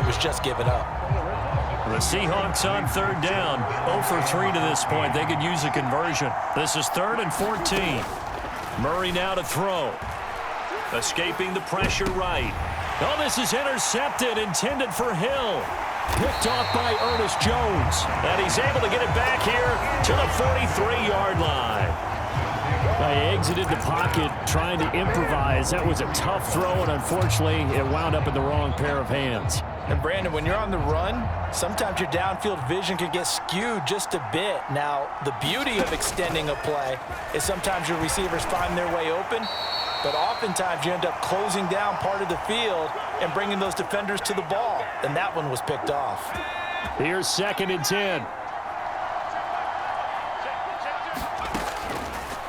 was just given up. The Seahawks on third down, 0 for 3 to this point. They could use a conversion. This is 3rd and 14. Murray now to throw. Escaping the pressure right. Oh, this is intercepted, intended for Hill. Picked off by Ernest Jones. And he's able to get it back here to the 43-yard line. He exited the pocket trying to improvise. That was a tough throw, and unfortunately, it wound up in the wrong pair of hands. And, Brandon, when you're on the run, sometimes your downfield vision can get skewed just a bit. Now, the beauty of extending a play is sometimes your receivers find their way open, but oftentimes you end up closing down part of the field and bringing those defenders to the ball. And that one was picked off. Here's 2nd and 10.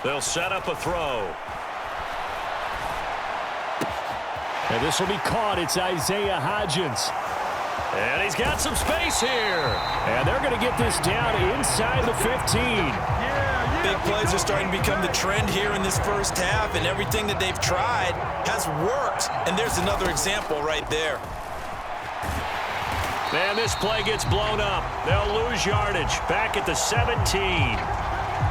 They'll set up a throw. And this will be caught. It's Isaiah Hodgins. And he's got some space here. And they're going to get this down inside the 15. Big plays are starting to become the trend here in this first half, and everything that they've tried has worked. And there's another example right there. And this play gets blown up. They'll lose yardage back at the 17.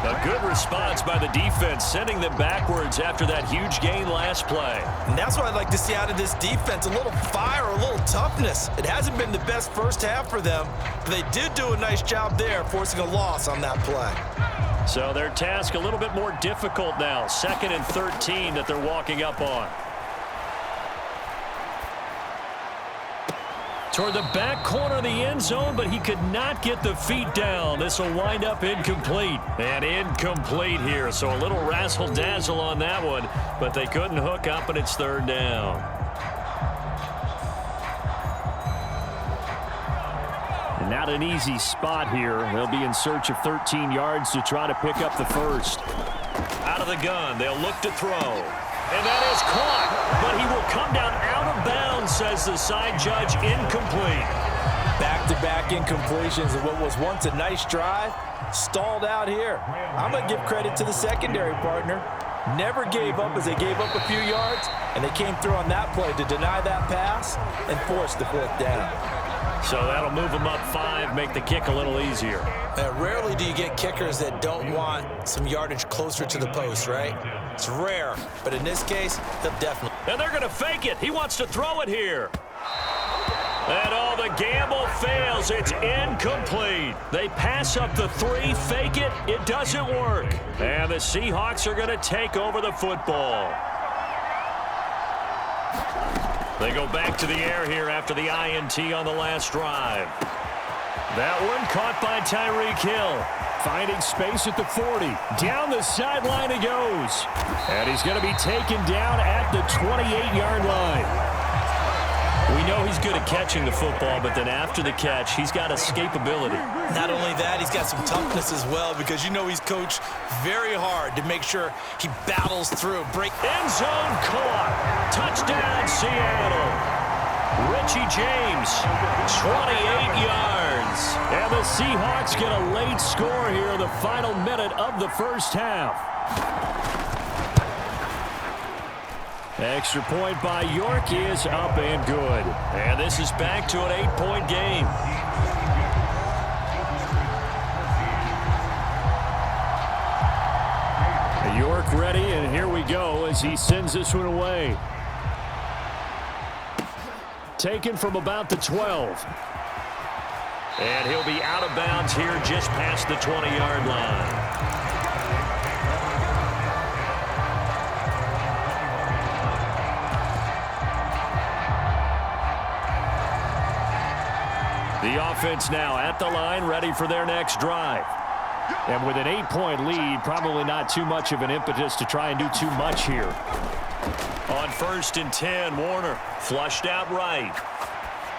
A good response by the defense, sending them backwards after that huge gain last play. And that's what I'd like to see out of this defense, a little fire, a little toughness. It hasn't been the best first half for them, but they did do a nice job there, forcing a loss on that play. So their task a little bit more difficult now. 2nd and 13 that they're walking up on. Toward the back corner of the end zone, but he could not get the feet down. This will wind up incomplete. And incomplete here, so a little razzle-dazzle on that one, but they couldn't hook up, and it's 3rd down. And not an easy spot here. They'll be in search of 13 yards to try to pick up the first. Out of the gun, they'll look to throw. And that is caught, but he will come down out of bounds, says the side judge. Incomplete. Back-to-back incompletions of what was once a nice drive, stalled out here. I'm going to give credit to the secondary partner. Never gave up as they gave up a few yards, and they came through on that play to deny that pass and force the 4th down. So that'll move them up 5, make the kick a little easier. Rarely do you get kickers that don't want some yardage closer to the post, right? It's rare, but in this case, they'll definitely. And they're going to fake it. He wants to throw it here. And all the gamble fails. It's incomplete. They pass up the 3, fake it. It doesn't work. And the Seahawks are going to take over the football. They go back to the air here after the INT on the last drive. That one caught by Tyreek Hill. Finding space at the 40. Down the sideline he goes. And he's going to be taken down at the 28-yard line. We know he's good at catching the football, but then after the catch, he's got escapability. Not only that, he's got some toughness as well, because you know he's coached very hard to make sure he battles through. End zone caught. Touchdown, Seattle. Richie James, 28 yards. And the Seahawks get a late score here in the final minute of the first half. Extra point by York is up and good. And this is back to an 8-point game. York ready, and here we go as he sends this one away. Taken from about the 12. And he'll be out of bounds here just past the 20-yard line. The offense now at the line, ready for their next drive. And with an 8-point lead, probably not too much of an impetus to try and do too much here. On 1st and 10, Warner flushed out right.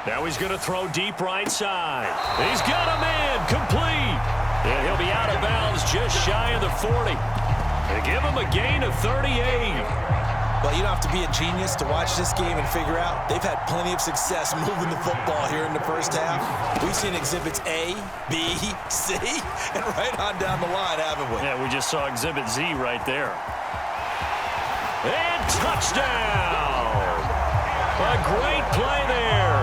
Now he's going to throw deep right side. He's got a man, complete. And he'll be out of bounds just shy of the 40. They give him a gain of 38. Well, you don't have to be a genius to watch this game and figure out they've had plenty of success moving the football here in the first half. We've seen exhibits A, B, C, and right on down the line, haven't we? Yeah, we just saw exhibit Z right there. And touchdown! A great play there.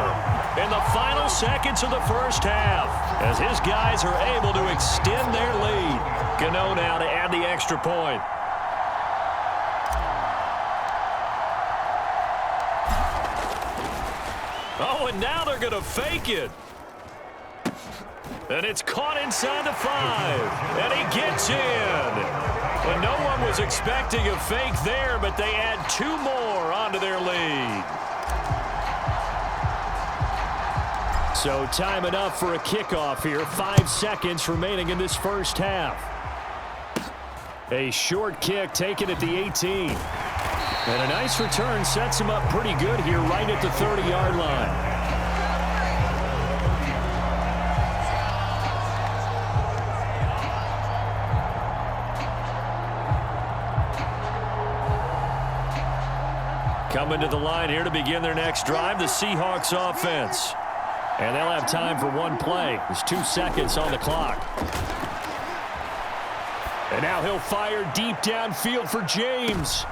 in the final seconds of the first half as his guys are able to extend their lead. Gano now to add the extra point. Oh, and now they're going to fake it. And it's caught inside the 5. And he gets in. Well, no one was expecting a fake there, but they add 2 more onto their lead. So time enough for a kickoff here. 5 seconds remaining in this first half. A short kick taken at the 18. And a nice return sets him up pretty good here right at the 30-yard line. Coming to the line here to begin their next drive, the Seahawks offense. And they'll have time for one play. There's 2 seconds on the clock. And now he'll fire deep downfield for James.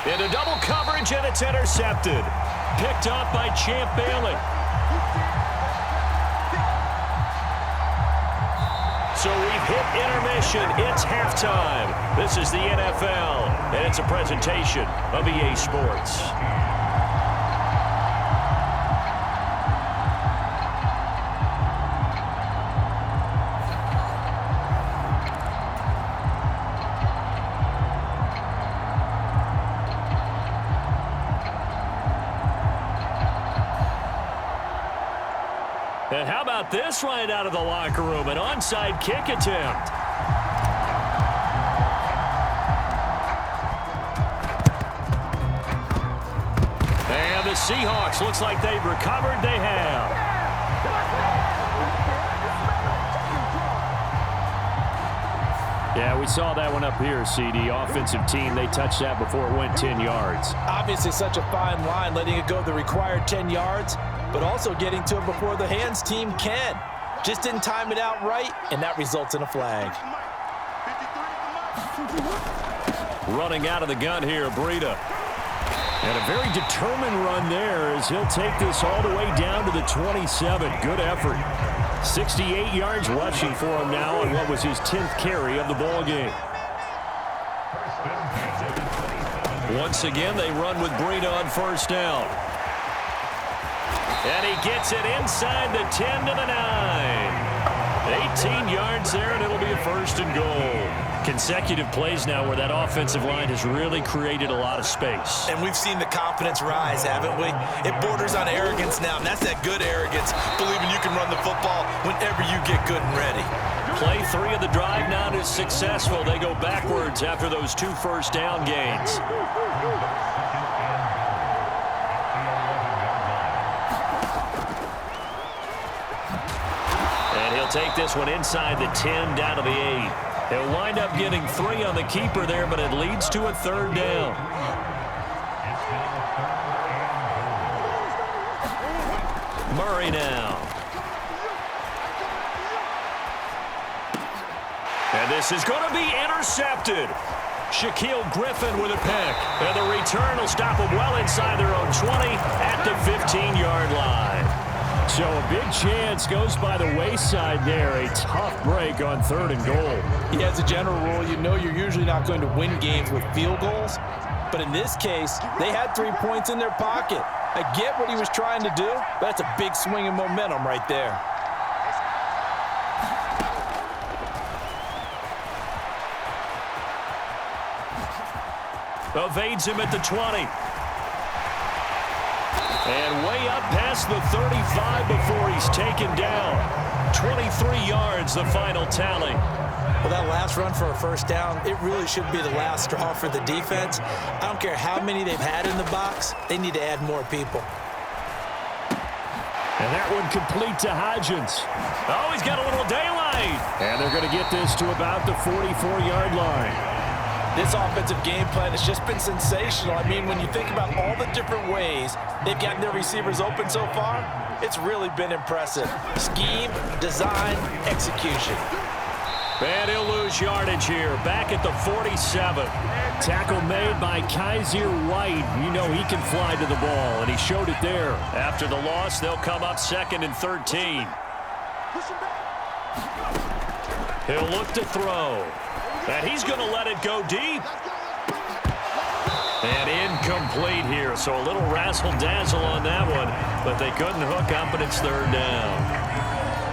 Into double coverage, and it's intercepted. Picked off by Champ Bailey. So we've hit intermission. It's halftime. This is the NFL, and it's a presentation of EA Sports. And how about this right out of the locker room? An onside kick attempt. And the Seahawks, looks like they've recovered. They have. Yeah, we saw that one up here, CD. Offensive team, they touched that before it went 10 yards. Obviously such a fine line, letting it go the required 10 yards, but also getting to it before the hands team can. Just didn't time it out right, and that results in a flag. Running out of the gun here, Breida. And a very determined run there as he'll take this all the way down to the 27. Good effort. 68 yards rushing for him now on what was his 10th carry of the ball game. Once again, they run with Breida on first down. And he gets it inside the 10 to the 9. 18 yards there, and it'll be a first and goal. Consecutive plays now where that offensive line has really created a lot of space. And we've seen the confidence rise, haven't we? It borders on arrogance now, and that's that good arrogance, believing you can run the football whenever you get good and ready. Play 3 of the drive now is successful. They go backwards after those 2 first down gains. And he'll take this one inside the 10 down to the 8. They'll wind up getting 3 on the keeper there, but it leads to a third down. Murray now. And this is going to be intercepted. Shaquille Griffin with a pick. And the return will stop them well inside their own 20 at the 15-yard line. So a big chance goes by the wayside there. A tough break on 3rd and goal. Yeah, as a general rule, you know you're usually not going to win games with field goals. But in this case, they had 3 points in their pocket. I get what he was trying to do, but that's a big swing of momentum right there. Evades him at the 20. And way up past the 35 before he's taken down. 23 yards, the final tally. Well, that last run for a first down, it really should be the last straw for the defense. I don't care how many they've had in the box. They need to add more people. And that one complete to Hodgins. Oh, he's got a little daylight. And they're going to get this to about the 44-yard line. This offensive game plan has just been sensational. I mean, when you think about all the different ways they've gotten their receivers open so far, it's really been impressive. Scheme, design, execution. And he'll lose yardage here, back at the 47. Tackle made by Kaiser White. You know he can fly to the ball, and he showed it there. After the loss, they'll come up 2nd and 13. He'll look to throw. And he's going to let it go deep. And incomplete here, so a little razzle-dazzle on that one, but they couldn't hook up, and it's 3rd down.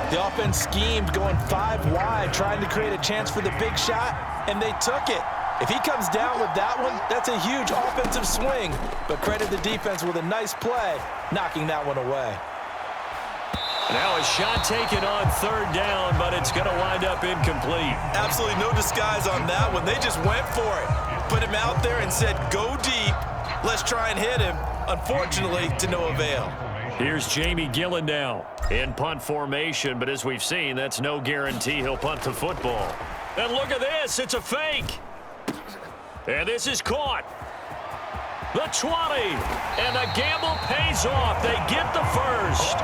The offense schemed going 5 wide, trying to create a chance for the big shot, and they took it. If he comes down with that one, that's a huge offensive swing. But credit the defense with a nice play, knocking that one away. Now a shot taken on 3rd down, but it's going to wind up incomplete. Absolutely no disguise on that one. They just went for it. Put him out there and said, go deep. Let's try and hit him. Unfortunately, to no avail. Here's Jamie Gillen now in punt formation, but as we've seen, that's no guarantee he'll punt the football. And look at this. It's a fake. And this is caught. The 20. And the gamble pays off. They get the first.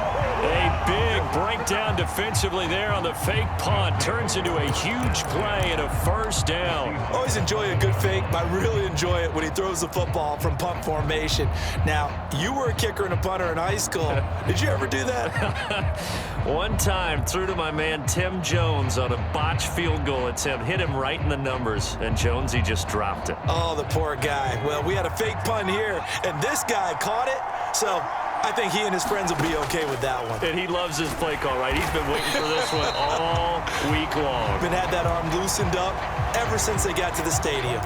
A big breakdown defensively there on the fake punt. Turns into a huge play and a 1st down. Always enjoy a good fake, but I really enjoy it when he throws the football from punt formation. Now, you were a kicker and a punter in high school. Did you ever do that? One time, threw to my man Tim Jones on a botched field goal attempt. Hit him right in the numbers, and Jonesy just dropped it. Oh, the poor guy. Well, we had a fake punt here, and this guy caught it, so I think he and his friends will be okay with that one. And he loves his play call, right? He's been waiting for this one all week long. Been had that arm loosened up ever since they got to the stadium.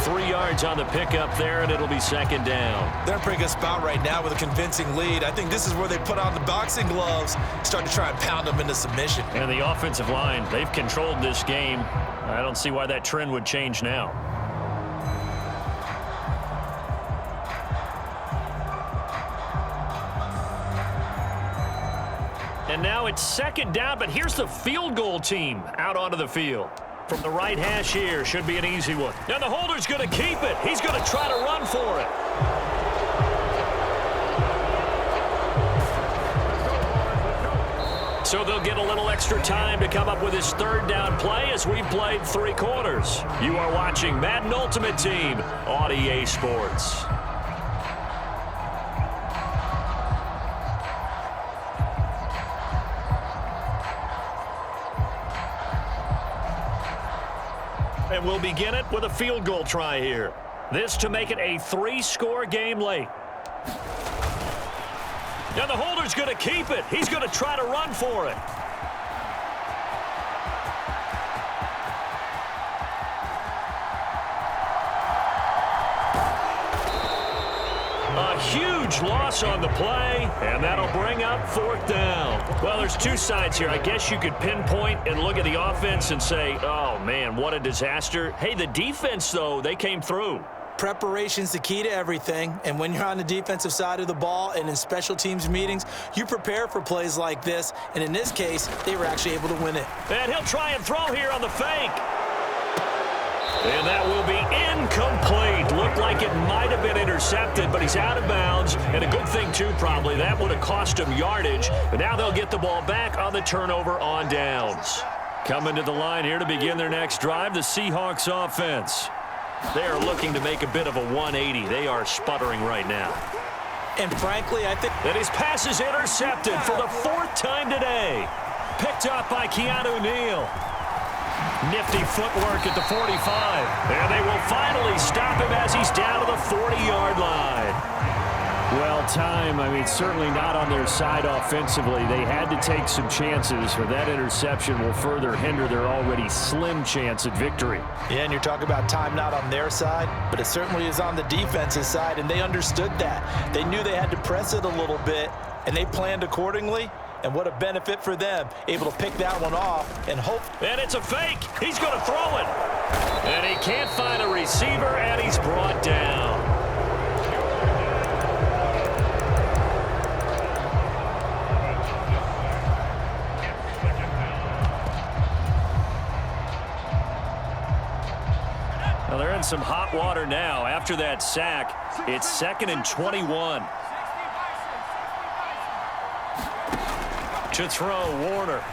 3 yards on the pickup there, and it'll be 2nd down. They're in a pretty good spot right now with a convincing lead. I think this is where they put on the boxing gloves, start to try and pound them into submission. And the offensive line, they've controlled this game. I don't see why that trend would change now. And now it's 2nd down, but here's the field goal team out onto the field. From the right hash here, should be an easy one. Now the holder's going to keep it. He's going to try to run for it. So they'll get a little extra time to come up with his 3rd down play as we've played 3 quarters. You are watching Madden Ultimate Team on EA Sports. And we'll begin it with a field goal try here. This to make it a 3-score game late. Now the holder's going to keep it. He's going to try to run for it. A huge loss on the play, and that'll bring up 4th down. Well, there's 2 sides here. I guess you could pinpoint and look at the offense and say, oh, man, what a disaster. Hey, the defense, though, they came through. Preparation's the key to everything, and when you're on the defensive side of the ball and in special teams meetings, you prepare for plays like this, and in this case, they were actually able to win it. And he'll try and throw here on the fake. And that will be incomplete. Looked like it might have been intercepted, but he's out of bounds. And a good thing, too, probably. That would have cost him yardage. But now they'll get the ball back on the turnover on downs. Coming to the line here to begin their next drive, the Seahawks offense. They are looking to make a bit of a 180. They are sputtering right now. And frankly, I think that his pass is intercepted for the 4th time today. Picked up by Keanu Neal. Nifty footwork at the 45. And they will finally stop him as he's down to the 40-yard line. Well, time, I mean, certainly not on their side offensively. They had to take some chances, but that interception will further hinder their already slim chance at victory. Yeah, and you're talking about time not on their side, but it certainly is on the defensive side, and they understood that. They knew they had to press it a little bit, and they planned accordingly. And what a benefit for them, able to pick that one off and hope. And it's a fake. He's going to throw it. And he can't find a receiver, and he's brought down. Well, they're in some hot water now. After that sack, it's 2nd and 21. To throw, Warner.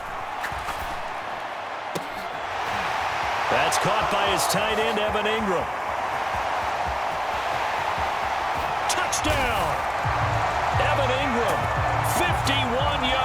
That's caught by his tight end, Evan Ingram. Touchdown! Evan Ingram, 51 yards.